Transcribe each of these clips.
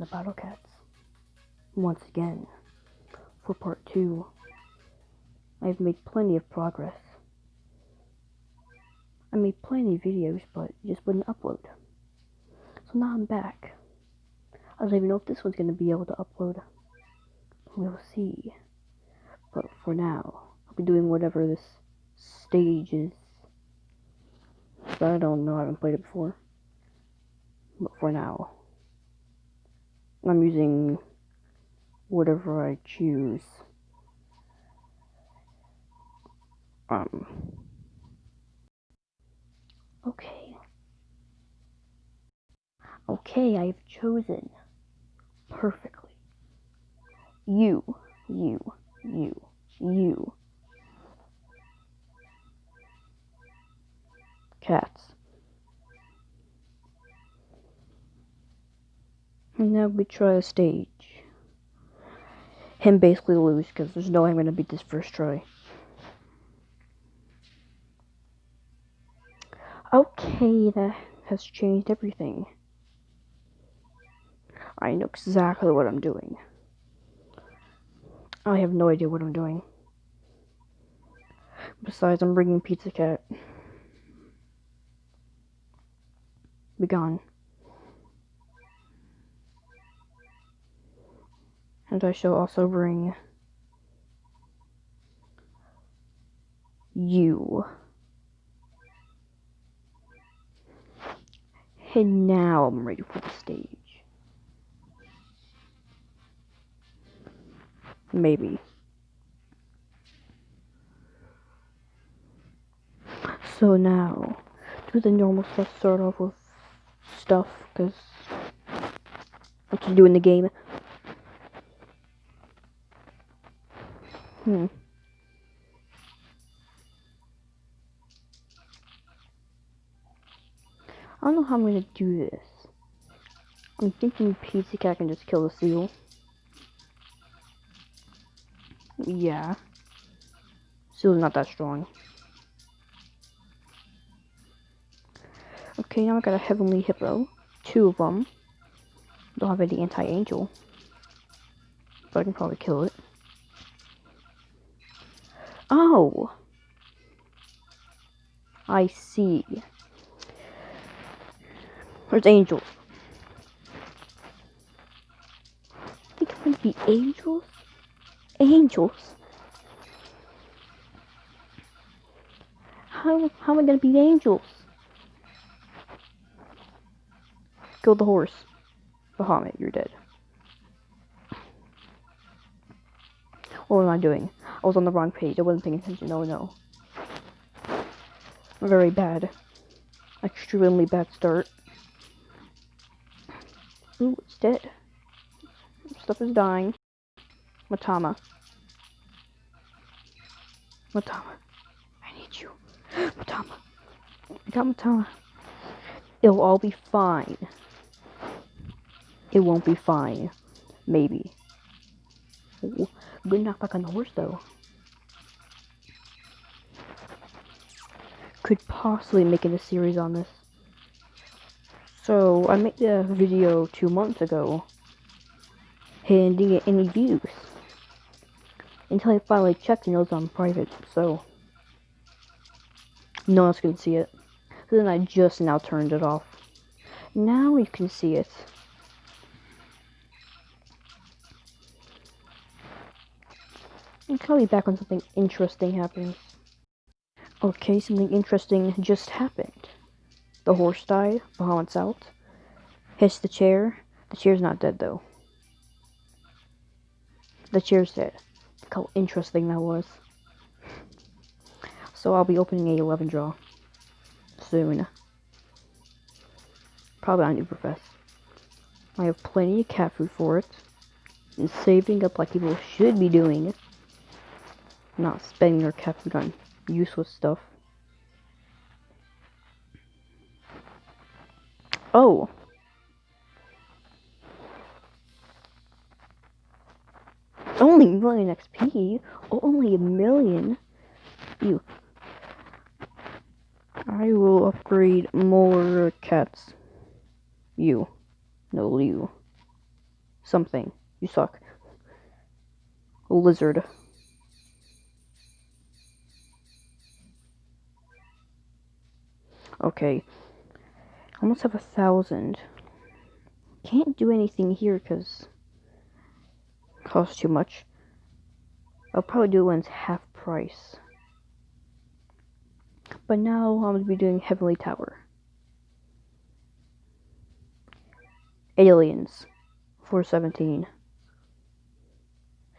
the Battle Cats once again for part 2. I've made plenty of progress. I made plenty of videos, but it just wouldn't upload. So now I'm back. I don't even know if this one's going to be able to upload. We'll see. But for now, I'll be doing whatever this stage is. But I don't know, I haven't played it before. But for now, I'm using whatever I choose. Okay, I've chosen perfectly. You. Cats. And now we try a stage. Him basically lose, because there's no way I'm going to beat this first try. Okay, that has changed everything. I know exactly what I'm doing. I have no idea what I'm doing. Besides, I'm bringing Pizza Cat. Be gone. And I shall also bring you. And now I'm ready for the stage. Maybe. So now, do the normal stuff, start off with stuff, because what you do in the game. I don't know how I'm gonna do this. I'm thinking Pizza Cat can just kill the seal. Yeah. Seal's not that strong. Okay, now I got a Heavenly Hippo. 2 of them. Don't have any anti-angel. But I can probably kill it. Oh! I see. Where's angels? I think it might be angels? Angels? How am I gonna beat angels? Kill the horse. Bahamut, you're dead. What am I doing? I was on the wrong page. I wasn't paying attention. Oh no. Very bad. Extremely bad start. Ooh, it's dead. Stuff is dying. Matama. Matama. I need you. Matama. I got Matama. It'll all be fine. It won't be fine. Maybe. Ooh, good knockback on the horse though. Could possibly make it a series on this. So I made a video 2 months ago and didn't get any views until I finally checked and it was on private, so no one else can see it. So then I just now turned it off. Now you can see it. I'll be back when something interesting happens. Okay, something interesting just happened. The horse died, Bahamut's out. Hits the chair. The chair's not dead though. The chair's dead. Look how interesting that was. So I'll be opening a 11 draw soon. Probably on Uberfest. I have plenty of cat food for it. And saving up like people should be doing. Not spending their cat food on useless stuff. Oh! Only a million XP? Oh, only a million? Ew. I will upgrade more cats. You. No, you. something. You suck. Lizard. Okay. Almost have 1,000. Can't do anything here because it costs too much. I'll probably do it when it's half price. But now I'm going to be doing Heavenly Tower. Aliens. 417.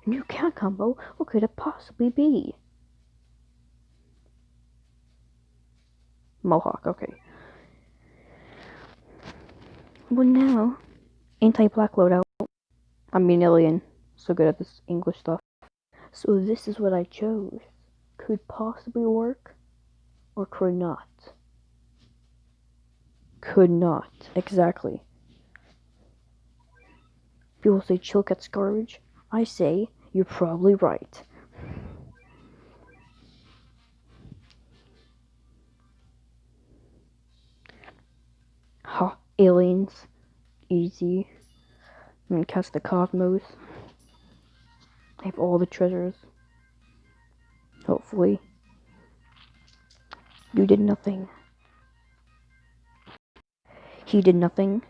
New cat combo? What could it possibly be? Mohawk, okay. Well now, anti-black loadout. I'm an alien, so good at this English stuff. So this is what I chose. Could possibly work, or could not. Could not, exactly. People say Chilcat's garbage. I say, you're probably right. Ha, aliens. Easy. I'm gonna cast the cosmos. I have all the treasures. Hopefully. You did nothing. He did nothing.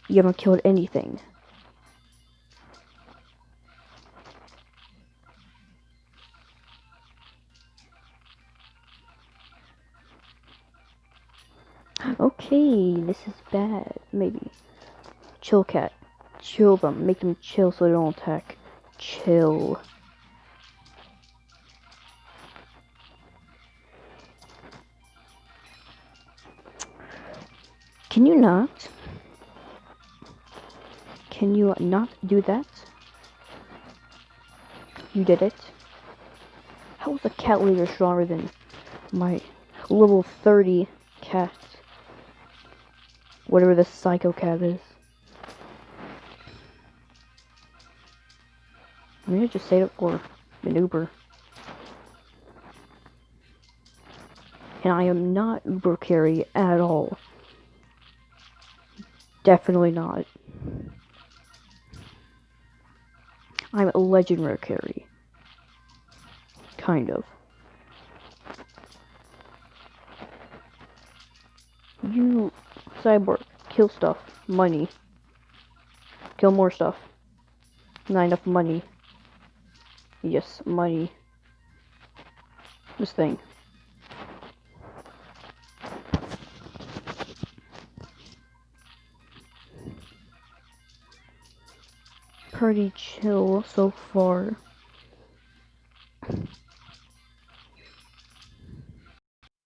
You haven't killed anything. Okay, this is bad. Maybe. Chill, cat. Chill them. Make them chill so they don't attack. Chill. Can you not? Can you not do that? You did it. How is a cat leader stronger than my level 30 cat? Whatever the psycho cat is. I'm gonna just save it for an Uber. And I am not Uber carry at all. Definitely not. I'm a legend rare carry. Kind of. You, cyborg, kill stuff. Money. Kill more stuff. Not enough money. Yes, money. This thing. Pretty chill so far.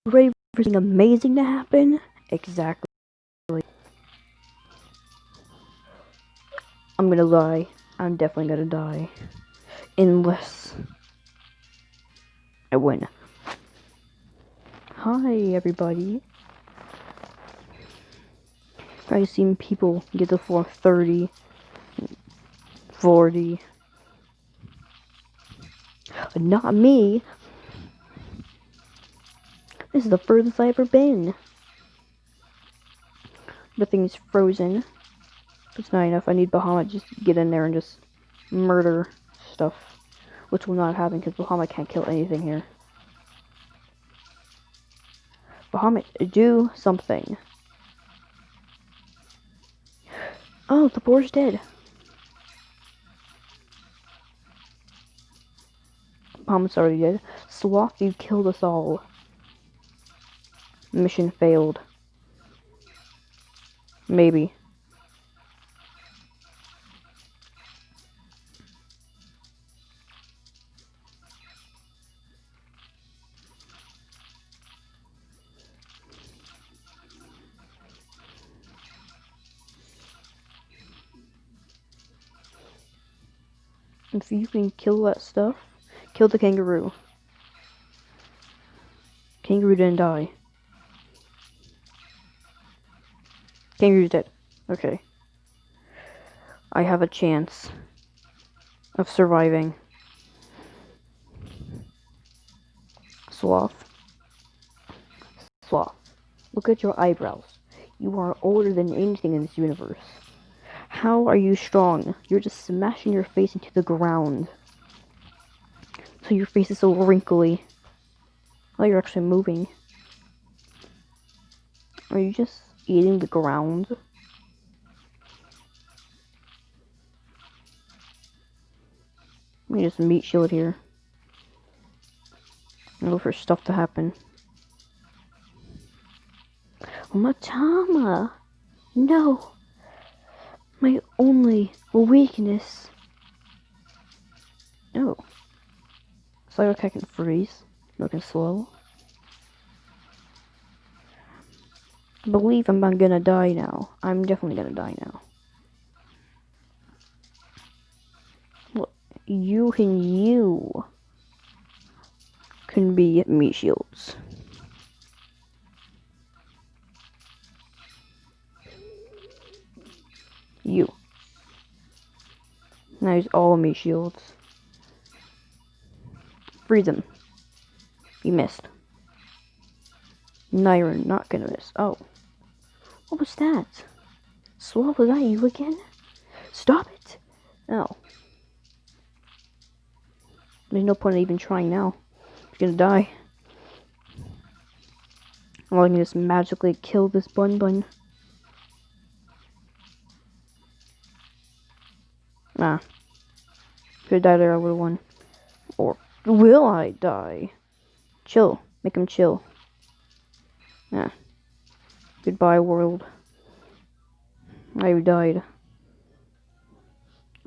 Ready for something amazing to happen? Exactly. I'm gonna die. I'm definitely gonna die. Unless I win. Hi, everybody. I've seen people get the floor 30, 40. Not me. This is the furthest I've ever been. The thing's frozen. It's not enough. I need Bahamut just to get in there and just murder stuff. Which will not happen because Bahamut can't kill anything here. Bahamut, do something. Oh, the boar's dead. Bahamut's already dead. Sloth, you killed us all. Mission failed. Maybe. If you can kill that stuff, kill the kangaroo. Kangaroo didn't die. Kangaroo's dead. Okay. I have a chance of surviving. Sloth. Sloth. Look at your eyebrows. You are older than anything in this universe. How are you strong? You're just smashing your face into the ground. So your face is so wrinkly. Oh, you're actually moving. Are you just eating the ground? Let me just meat shield here. And look for stuff to happen. Matama! No! My only weakness. Oh. So I can freeze. Looking slow. I believe I'm gonna die now. I'm definitely gonna die now. Look, you can be meat shields. You. Now use all meat shields. Freeze them. You missed. Now you're not gonna miss. Oh. What was that? Swallow, was that you again? Stop it! Oh. There's no point in even trying now. You're gonna die. Or I can just magically kill this bun. Nah. If I died there, I would've won. Or will I die? Chill. Make him chill. Nah. Goodbye, world. I died.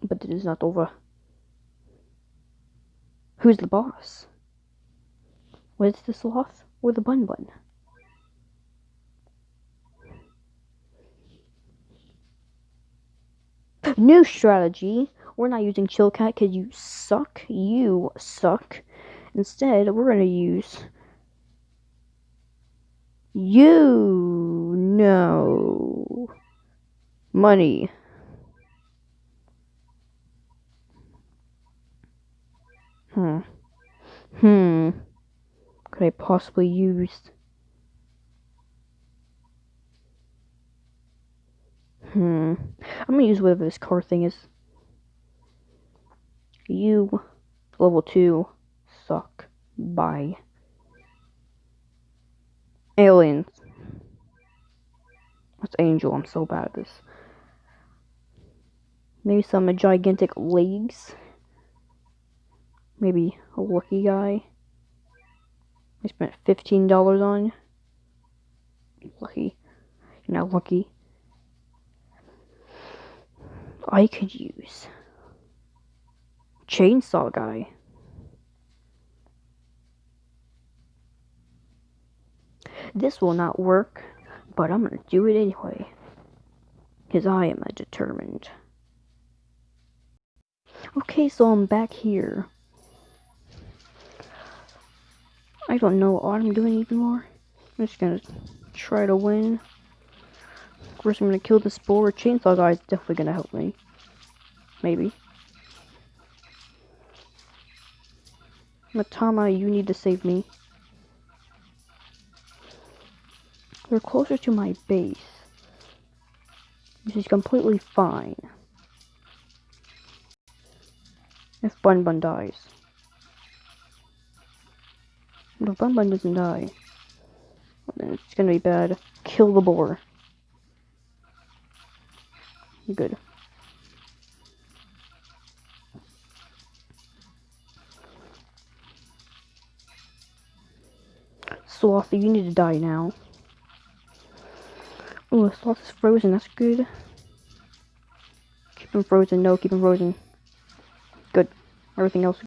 But it is not over. Who's the boss? Was it the sloth or the bun? New strategy. We're not using Chill Cat because you suck. You suck. Instead, we're gonna use you. No. Money. Could I possibly use? I'm gonna use whatever this car thing is. You, level 2, suck. Bye. Aliens. That's Angel. I'm so bad at this. Maybe some gigantic legs. Maybe a lucky guy. I spent $15 on. Lucky. You're not lucky. I could use Chainsaw Guy. This will not work, but I'm gonna do it anyway. Because I am determined. Okay, so I'm back here. I don't know what I'm doing anymore. I'm just gonna try to win. Of course, I'm gonna kill the Spore. Chainsaw Guy is definitely gonna help me. Maybe. Matama, you need to save me. They're closer to my base, which is completely fine. If Bun dies. If Bun doesn't die, then it's gonna be bad. Kill the boar. Good. Sloth, you need to die now. Oh, Sloth is frozen, that's good. Keep him frozen, no, keep him frozen. Good. Everything else